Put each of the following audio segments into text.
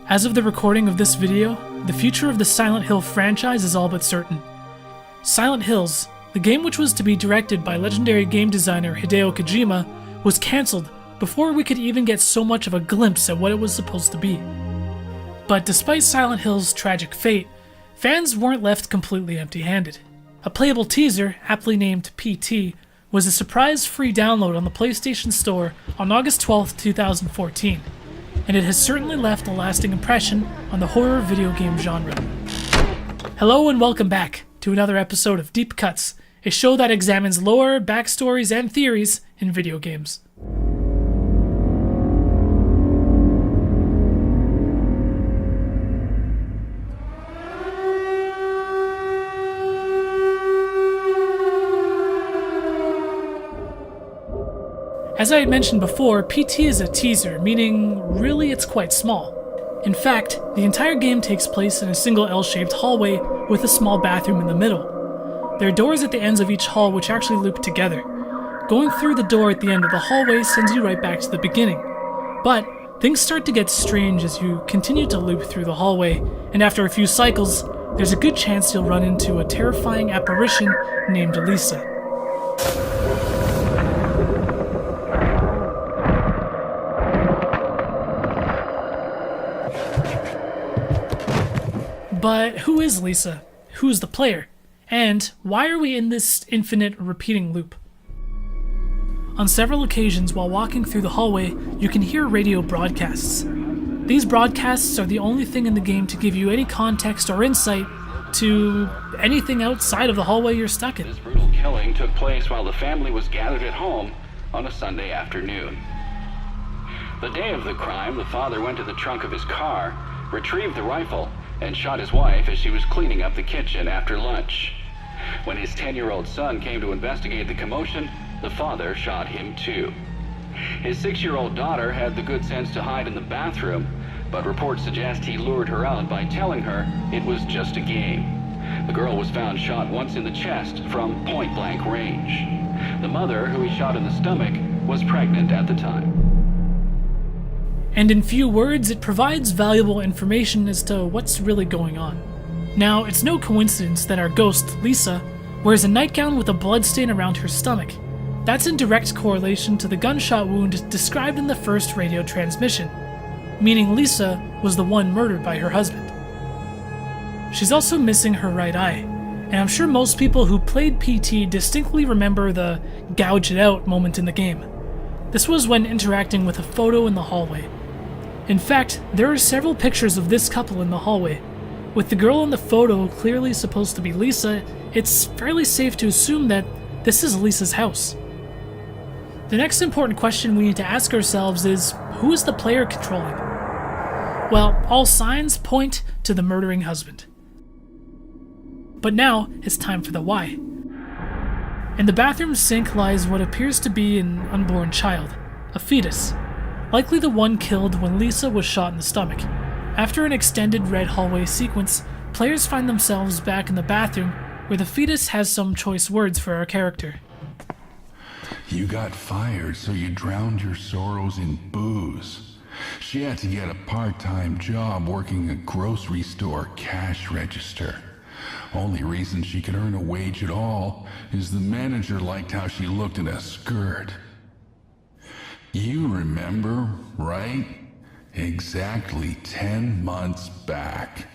As of the recording of this video, the future of the Silent Hill franchise is all but certain. Silent Hills, the game which was to be directed by legendary game designer Hideo Kojima, was cancelled before we could even get so much of a glimpse at what it was supposed to be. But despite Silent Hill's tragic fate, fans weren't left completely empty-handed. A playable teaser, aptly named PT, was a surprise free download on the PlayStation Store on August 12, 2014, and it has certainly left a lasting impression on the horror video game genre. Hello and welcome back to another episode of Deep Cuts, a show that examines lore, backstories, and theories in video games. As I had mentioned before, PT is a teaser, meaning really it's quite small. In fact, the entire game takes place in a single L-shaped hallway with a small bathroom in the middle. There are doors at the ends of each hall which actually loop together. Going through the door at the end of the hallway sends you right back to the beginning. But things start to get strange as you continue to loop through the hallway, and after a few cycles, there's a good chance you'll run into a terrifying apparition named Lisa. But who is Lisa? Who's the player? And why are we in this infinite repeating loop? On several occasions while walking through the hallway, you can hear radio broadcasts. These broadcasts are the only thing in the game to give you any context or insight to anything outside of the hallway you're stuck in. This brutal killing took place while the family was gathered at home on a Sunday afternoon. The day of the crime, the father went to the trunk of his car, retrieved the rifle, and shot his wife as she was cleaning up the kitchen after lunch. When his 10-year-old son came to investigate the commotion, the father shot him too. His 6-year-old daughter had the good sense to hide in the bathroom, but reports suggest he lured her out by telling her it was just a game. The girl was found shot once in the chest from point-blank range. The mother, who he shot in the stomach, was pregnant at the time. And in few words, it provides valuable information as to what's really going on. Now, it's no coincidence that our ghost, Lisa, wears a nightgown with a bloodstain around her stomach. That's in direct correlation to the gunshot wound described in the first radio transmission, meaning Lisa was the one murdered by her husband. She's also missing her right eye, and I'm sure most people who played PT distinctly remember the gouge it out moment in the game. This was when interacting with a photo in the hallway. In fact, there are several pictures of this couple in the hallway. With the girl in the photo clearly supposed to be Lisa, it's fairly safe to assume that this is Lisa's house. The next important question we need to ask ourselves is, who is the player controlling? Well, all signs point to the murdering husband. But now, it's time for the why. In the bathroom sink lies what appears to be an unborn child, a fetus. Likely the one killed when Lisa was shot in the stomach. After an extended red hallway sequence, players find themselves back in the bathroom where the fetus has some choice words for our character. You got fired, so you drowned your sorrows in booze. She had to get a part-time job working a grocery store cash register. Only reason she could earn a wage at all is the manager liked how she looked in a skirt. You remember, right? Exactly 10 months back.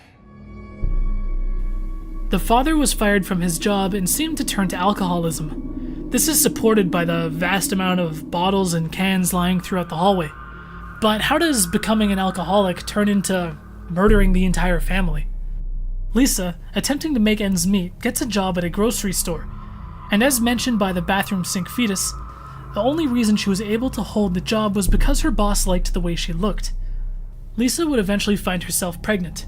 The father was fired from his job and seemed to turn to alcoholism. This is supported by the vast amount of bottles and cans lying throughout the hallway. But how does becoming an alcoholic turn into murdering the entire family? Lisa, attempting to make ends meet, gets a job at a grocery store, and as mentioned by the bathroom sink fetus, the only reason she was able to hold the job was because her boss liked the way she looked. Lisa would eventually find herself pregnant,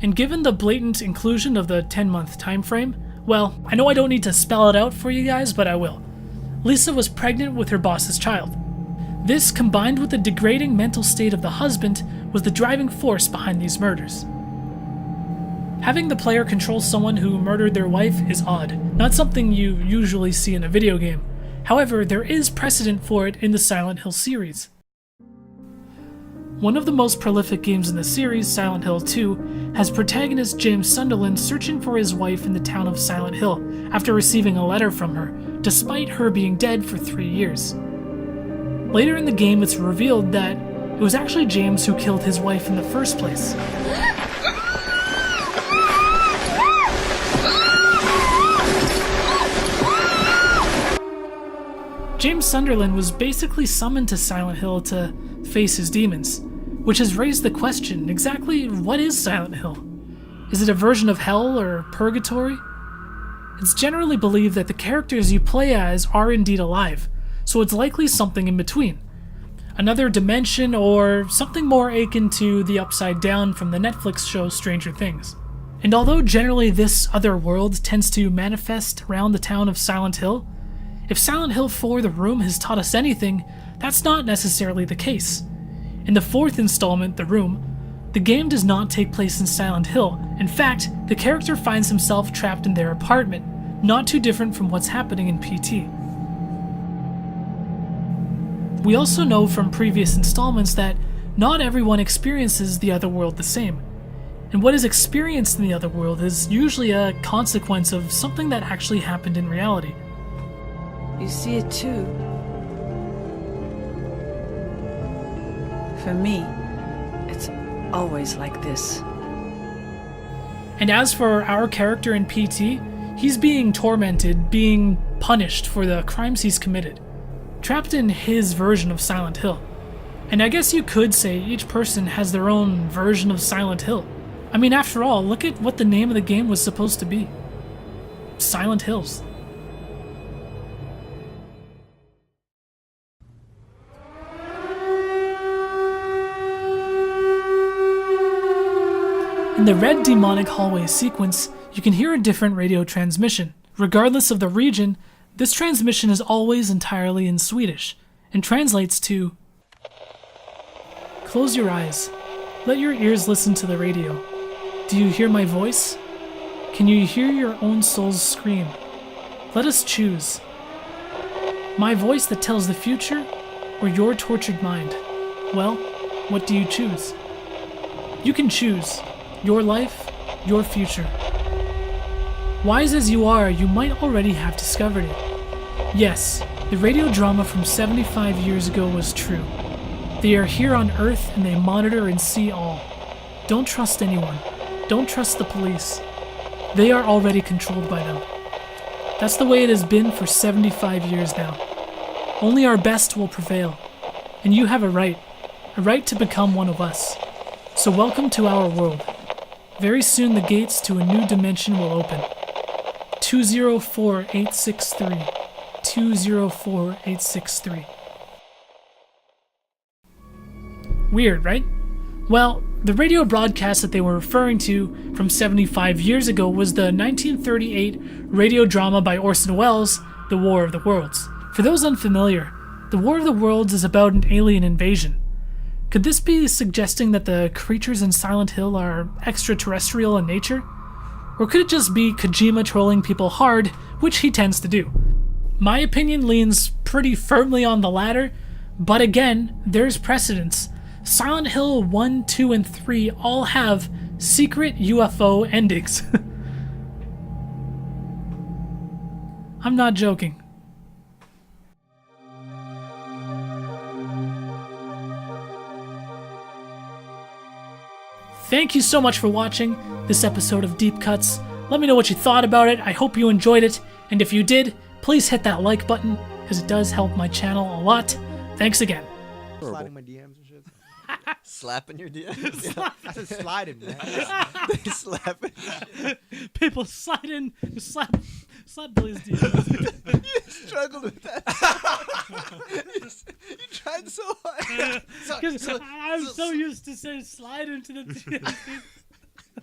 and given the blatant inclusion of the 10-month time frame, well, I know I don't need to spell it out for you guys, but I will. Lisa was pregnant with her boss's child. This, combined with the degrading mental state of the husband, was the driving force behind these murders. Having the player control someone who murdered their wife is odd, not something you usually see in a video game. However, there is precedent for it in the Silent Hill series. One of the most prolific games in the series, Silent Hill 2, has protagonist James Sunderland searching for his wife in the town of Silent Hill after receiving a letter from her, despite her being dead for 3 years. Later in the game, it's revealed that it was actually James who killed his wife in the first place. James Sunderland was basically summoned to Silent Hill to face his demons, which has raised the question, exactly what is Silent Hill? Is it a version of hell or purgatory? It's generally believed that the characters you play as are indeed alive, so it's likely something in between. Another dimension or something more akin to the Upside Down from the Netflix show Stranger Things. And although generally this other world tends to manifest around the town of Silent Hill, if Silent Hill 4 The Room has taught us anything, that's not necessarily the case. In the fourth installment, The Room, the game does not take place in Silent Hill. In fact, the character finds himself trapped in their apartment, not too different from what's happening in PT. We also know from previous installments that not everyone experiences the other world the same. And what is experienced in the other world is usually a consequence of something that actually happened in reality. You see it too. For me, it's always like this. And as for our character in PT, he's being tormented, being punished for the crimes he's committed, trapped in his version of Silent Hill. And I guess you could say each person has their own version of Silent Hill. I mean, after all, look at what the name of the game was supposed to be. Silent Hills. In the red demonic hallway sequence, you can hear a different radio transmission. Regardless of the region, this transmission is always entirely in Swedish, and translates to: close your eyes. Let your ears listen to the radio. Do you hear my voice? Can you hear your own soul's scream? Let us choose. My voice that tells the future, or your tortured mind? Well, what do you choose? You can choose. Your life, your future. Wise as you are, you might already have discovered it. Yes, the radio drama from 75 years ago was true. They are here on Earth and they monitor and see all. Don't trust anyone. Don't trust the police. They are already controlled by them. That's the way it has been for 75 years now. Only our best will prevail. And you have a right to become one of us. So welcome to our world. Very soon the gates to a new dimension will open. 204863. 204863. Weird, right? Well, the radio broadcast that they were referring to from 75 years ago was the 1938 radio drama by Orson Welles, The War of the Worlds. For those unfamiliar, The War of the Worlds is about an alien invasion. Could this be suggesting that the creatures in Silent Hill are extraterrestrial in nature? Or could it just be Kojima trolling people hard, which he tends to do? My opinion leans pretty firmly on the latter, but again, there's precedence. Silent Hill 1, 2, and 3 all have secret UFO endings. I'm not joking. Thank you so much for watching this episode of Deep Cuts. Let me know what you thought about it. I hope you enjoyed it. And if you did, please hit that like button, because it does help my channel a lot. Thanks again. Sliding my DMs and shit. Slapping your DMs? I said sliding, man. They slapping. People slide in, slap Billy's DMs. You struggled with that. You tried so hard. I'm so used to saying slide into the DMs.